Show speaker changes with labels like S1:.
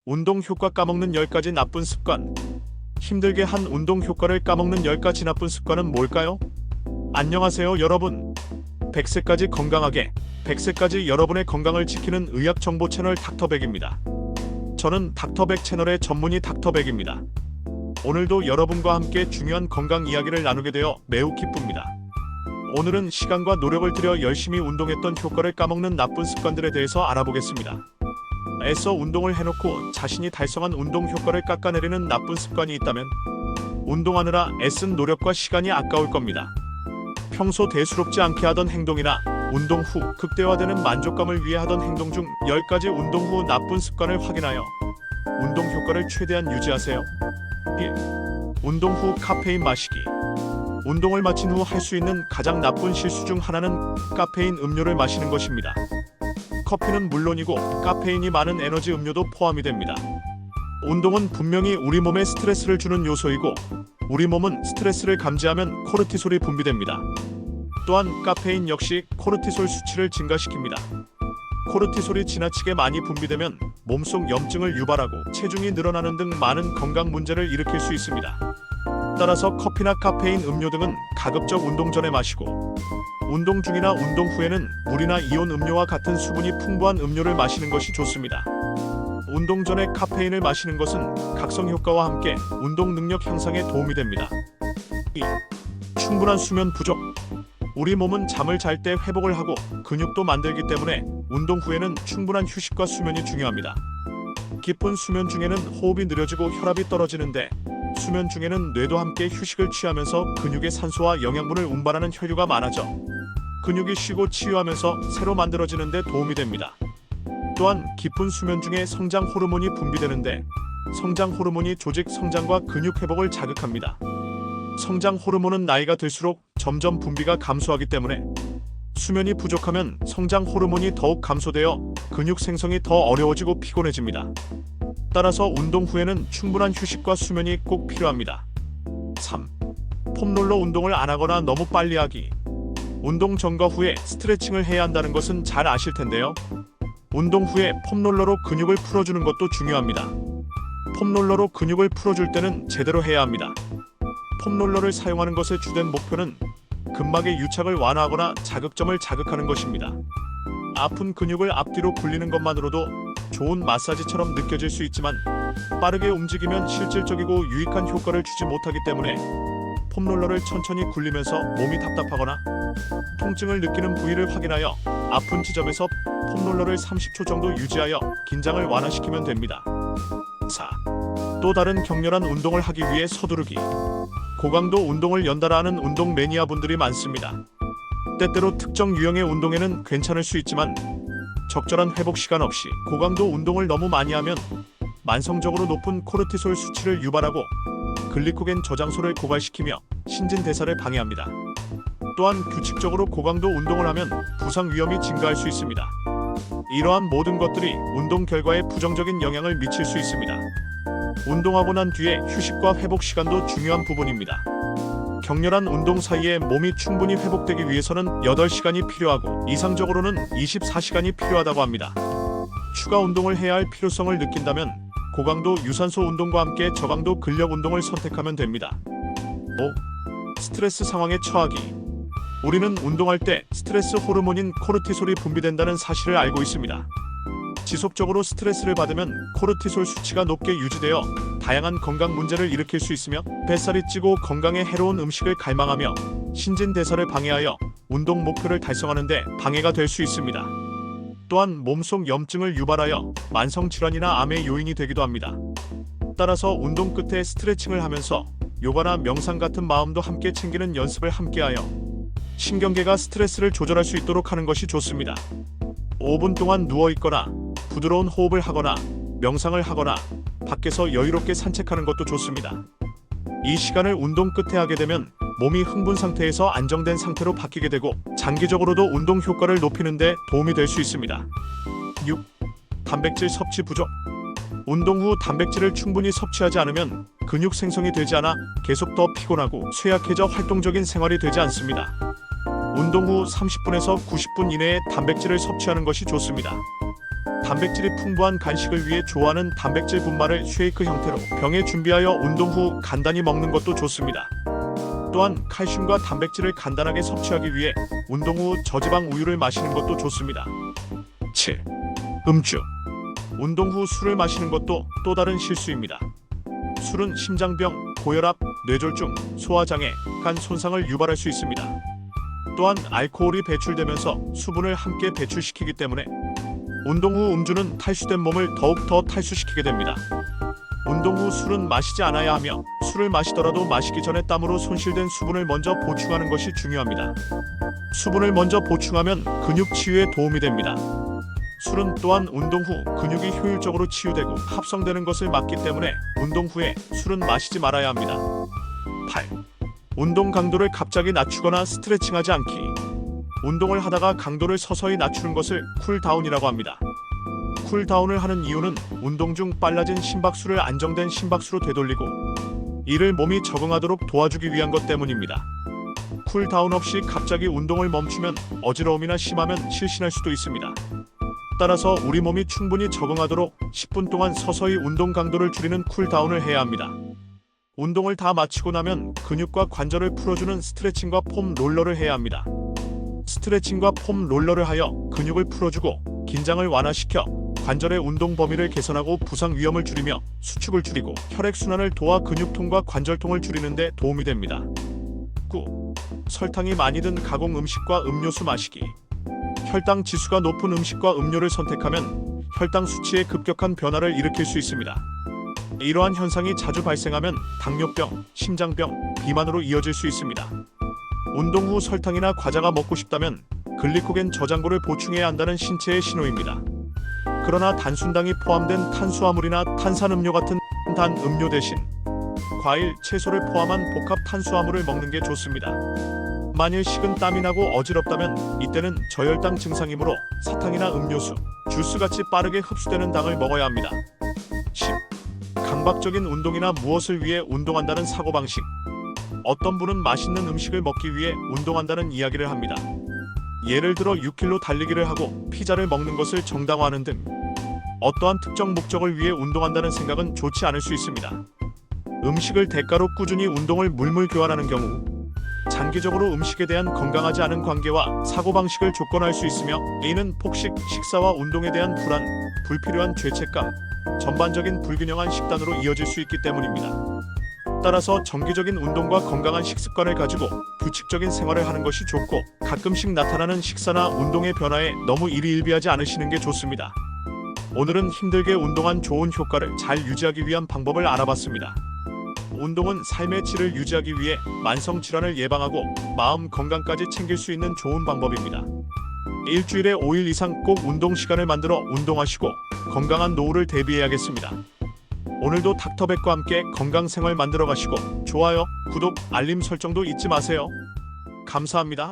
S1: 운동 효과 까먹는 10가지 나쁜 습관. 힘들게 한 운동 효과를 까먹는 10가지 나쁜 습관은 뭘까요? 안녕하세요 여러분. 100세까지 건강하게, 100세까지 여러분의 건강을 지키는 의학 정보 채널 닥터백입니다. 저는 닥터백 채널의 전문의 닥터백입니다. 오늘도 여러분과 함께 중요한 건강 이야기를 나누게 되어 매우 기쁩니다. 오늘은 시간과 노력을 들여 열심히 운동했던 효과를 까먹는 나쁜 습관들에 대해서 알아보겠습니다. 애써 운동을 해놓고 자신이 달성한 운동 효과를 깎아내리는 나쁜 습관이 있다면 운동하느라 애쓴 노력과 시간이 아까울 겁니다. 평소 대수롭지 않게 하던 행동이나 운동 후 극대화되는 만족감을 위해 하던 행동 중 10가지 운동 후 나쁜 습관을 확인하여 운동 효과를 최대한 유지하세요. 1. 운동 후 카페인 마시기. 운동을 마친 후 할 수 있는 가장 나쁜 실수 중 하나는 카페인 음료를 마시는 것입니다. 커피는 물론이고 카페인이 많은 에너지 음료도 포함이 됩니다. 운동은 분명히 우리 몸에 스트레스를 주는 요소이고 우리 몸은 스트레스를 감지하면 코르티솔이 분비됩니다. 또한 카페인 역시 코르티솔 수치를 증가시킵니다. 코르티솔이 지나치게 많이 분비되면 몸속 염증을 유발하고 체중이 늘어나는 등 많은 건강 문제를 일으킬 수 있습니다. 따라서 커피나 카페인 음료 등은 가급적 운동 전에 마시고 운동 중이나 운동 후에는 물이나 이온 음료와 같은 수분이 풍부한 음료를 마시는 것이 좋습니다. 운동 전에 카페인을 마시는 것은 각성 효과와 함께 운동 능력 향상에 도움이 됩니다. 2. 충분한 수면 부족. 우리 몸은 잠을 잘 때 회복을 하고 근육도 만들기 때문에 운동 후에는 충분한 휴식과 수면이 중요합니다. 깊은 수면 중에는 호흡이 느려지고 혈압이 떨어지는데 수면 중에는 뇌도 함께 휴식을 취하면서 근육의 산소와 영양분을 운반하는 혈류가 많아져 근육이 쉬고 치유하면서 새로 만들어지는 데 도움이 됩니다. 또한 깊은 수면 중에 성장 호르몬이 분비되는데 성장 호르몬이 조직 성장과 근육 회복을 자극합니다. 성장 호르몬은 나이가 들수록 점점 분비가 감소하기 때문에 수면이 부족하면 성장 호르몬이 더욱 감소되어 근육 생성이 더 어려워지고 피곤해집니다. 따라서 운동 후에는 충분한 휴식과 수면이 꼭 필요합니다. 3. 폼롤러 운동을 안 하거나 너무 빨리 하기. 운동 전과 후에 스트레칭을 해야 한다는 것은 잘 아실 텐데요. 운동 후에 폼롤러로 근육을 풀어주는 것도 중요합니다. 폼롤러로 근육을 풀어줄 때는 제대로 해야 합니다. 폼롤러를 사용하는 것의 주된 목표는 근막의 유착을 완화하거나 자극점을 자극하는 것입니다. 아픈 근육을 앞뒤로 굴리는 것만으로도 좋은 마사지처럼 느껴질 수 있지만 빠르게 움직이면 실질적이고 유익한 효과를 주지 못하기 때문에 폼롤러를 천천히 굴리면서 몸이 답답하거나 통증을 느끼는 부위를 확인하여 아픈 지점에서 폼롤러를 30초 정도 유지하여 긴장을 완화시키면 됩니다. 4. 또 다른 격렬한 운동을 하기 위해 서두르기. 고강도 운동을 연달아 하는 운동 매니아 분들이 많습니다. 때때로 특정 유형의 운동에는 괜찮을 수 있지만 적절한 회복 시간 없이 고강도 운동을 너무 많이 하면 만성적으로 높은 코르티솔 수치를 유발하고 글리코겐 저장소를 고갈시키며 신진대사를 방해합니다. 또한 규칙적으로 고강도 운동을 하면 부상 위험이 증가할 수 있습니다. 이러한 모든 것들이 운동 결과에 부정적인 영향을 미칠 수 있습니다. 운동하고 난 뒤에 휴식과 회복 시간도 중요한 부분입니다. 격렬한 운동 사이에 몸이 충분히 회복되기 위해서는 8시간이 필요하고 이상적으로는 24시간이 필요하다고 합니다. 추가 운동을 해야 할 필요성을 느낀다면 고강도 유산소 운동과 함께 저강도 근력 운동을 선택하면 됩니다. 5. 스트레스 상황에 처하기. 우리는 운동할 때 스트레스 호르몬인 코르티솔이 분비된다는 사실을 알고 있습니다. 지속적으로 스트레스를 받으면 코르티솔 수치가 높게 유지되어 다양한 건강 문제를 일으킬 수 있으며 뱃살이 찌고 건강에 해로운 음식을 갈망하며 신진대사를 방해하여 운동 목표를 달성하는 데 방해가 될 수 있습니다. 또한 몸속 염증을 유발하여 만성질환이나 암의 요인이 되기도 합니다. 따라서 운동 끝에 스트레칭을 하면서 요가나 명상 같은 마음도 함께 챙기는 연습을 함께하여 신경계가 스트레스를 조절할 수 있도록 하는 것이 좋습니다. 5분 동안 누워있거나 부드러운 호흡을 하거나 명상을 하거나 밖에서 여유롭게 산책하는 것도 좋습니다. 이 시간을 운동 끝에 하게 되면 몸이 흥분 상태에서 안정된 상태로 바뀌게 되고 장기적으로도 운동 효과를 높이는 데 도움이 될 수 있습니다. 6. 단백질 섭취 부족. 운동 후 단백질을 충분히 섭취하지 않으면 근육 생성이 되지 않아 계속 더 피곤하고 쇠약해져 활동적인 생활이 되지 않습니다. 운동 후 30분에서 90분 이내에 단백질을 섭취하는 것이 좋습니다. 단백질이 풍부한 간식을 위해 좋아하는 단백질 분말을 쉐이크 형태로 병에 준비하여 운동 후 간단히 먹는 것도 좋습니다. 또한 칼슘과 단백질을 간단하게 섭취하기 위해 운동 후 저지방 우유를 마시는 것도 좋습니다. 7. 음주. 운동 후 술을 마시는 것도 또 다른 실수입니다. 술은 심장병, 고혈압, 뇌졸중, 소화장애, 간 손상을 유발할 수 있습니다. 또한 알코올이 배출되면서 수분을 함께 배출시키기 때문에 운동 후 음주는 탈수된 몸을 더욱 더 탈수시키게 됩니다. 운동 후 술은 마시지 않아야 하며 술을 마시더라도 마시기 전에 땀으로 손실된 수분을 먼저 보충하는 것이 중요합니다. 수분을 먼저 보충하면 근육 치유에 도움이 됩니다. 술은 또한 운동 후 근육이 효율적으로 치유되고 합성되는 것을 막기 때문에 운동 후에 술은 마시지 말아야 합니다. 8. 운동 강도를 갑자기 낮추거나 스트레칭하지 않기. 운동을 하다가 강도를 서서히 낮추는 것을 쿨다운이라고 합니다. 쿨다운을 하는 이유는 운동 중 빨라진 심박수를 안정된 심박수로 되돌리고 이를 몸이 적응하도록 도와주기 위한 것 때문입니다. 쿨다운 없이 갑자기 운동을 멈추면 어지러움이나 심하면 실신할 수도 있습니다. 따라서 우리 몸이 충분히 적응하도록 10분 동안 서서히 운동 강도를 줄이는 쿨다운을 해야 합니다. 운동을 다 마치고 나면 근육과 관절을 풀어주는 스트레칭과 폼 롤러를 해야 합니다. 스트레칭과 폼 롤러를 하여 근육을 풀어주고 긴장을 완화시켜 관절의 운동 범위를 개선하고 부상 위험을 줄이며 수축을 줄이고 혈액순환을 도와 근육통과 관절통을 줄이는 데 도움이 됩니다. 9. 설탕이 많이 든 가공 음식과 음료수 마시기. 혈당 지수가 높은 음식과 음료를 선택하면 혈당 수치에 급격한 변화를 일으킬 수 있습니다. 이러한 현상이 자주 발생하면 당뇨병, 심장병, 비만으로 이어질 수 있습니다. 운동 후 설탕이나 과자가 먹고 싶다면 글리코겐 저장고를 보충해야 한다는 신체의 신호입니다. 그러나 단순당이 포함된 탄수화물이나 탄산음료 같은 단 음료 대신 과일, 채소를 포함한 복합 탄수화물을 먹는 게 좋습니다. 만일 식은 땀이 나고 어지럽다면 이때는 저혈당 증상이므로 사탕이나 음료수, 주스같이 빠르게 흡수되는 당을 먹어야 합니다. 10. 강박적인 운동이나 무엇을 위해 운동한다는 사고방식. 어떤 분은 맛있는 음식을 먹기 위해 운동한다는 이야기를 합니다. 예를 들어 6km 달리기를 하고 피자를 먹는 것을 정당화하는 등 어떠한 특정 목적을 위해 운동한다는 생각은 좋지 않을 수 있습니다. 음식을 대가로 꾸준히 운동을 물물 교환하는 경우 장기적으로 음식에 대한 건강하지 않은 관계와 사고방식을 조건할 수 있으며 A는 폭식, 식사와 운동에 대한 불안, 불필요한 죄책감, 전반적인 불균형한 식단으로 이어질 수 있기 때문입니다. 따라서 정기적인 운동과 건강한 식습관을 가지고 규칙적인 생활을 하는 것이 좋고 가끔씩 나타나는 식사나 운동의 변화에 너무 일희일비하지 않으시는 게 좋습니다. 오늘은 힘들게 운동한 좋은 효과를 잘 유지하기 위한 방법을 알아봤습니다. 운동은 삶의 질을 유지하기 위해 만성 질환을 예방하고 마음 건강까지 챙길 수 있는 좋은 방법입니다. 일주일에 5일 이상 꼭 운동 시간을 만들어 운동하시고 건강한 노후를 대비해야겠습니다. 오늘도 닥터백과 함께 건강 생활 만들어 가시고 좋아요, 구독, 알림 설정도 잊지 마세요. 감사합니다.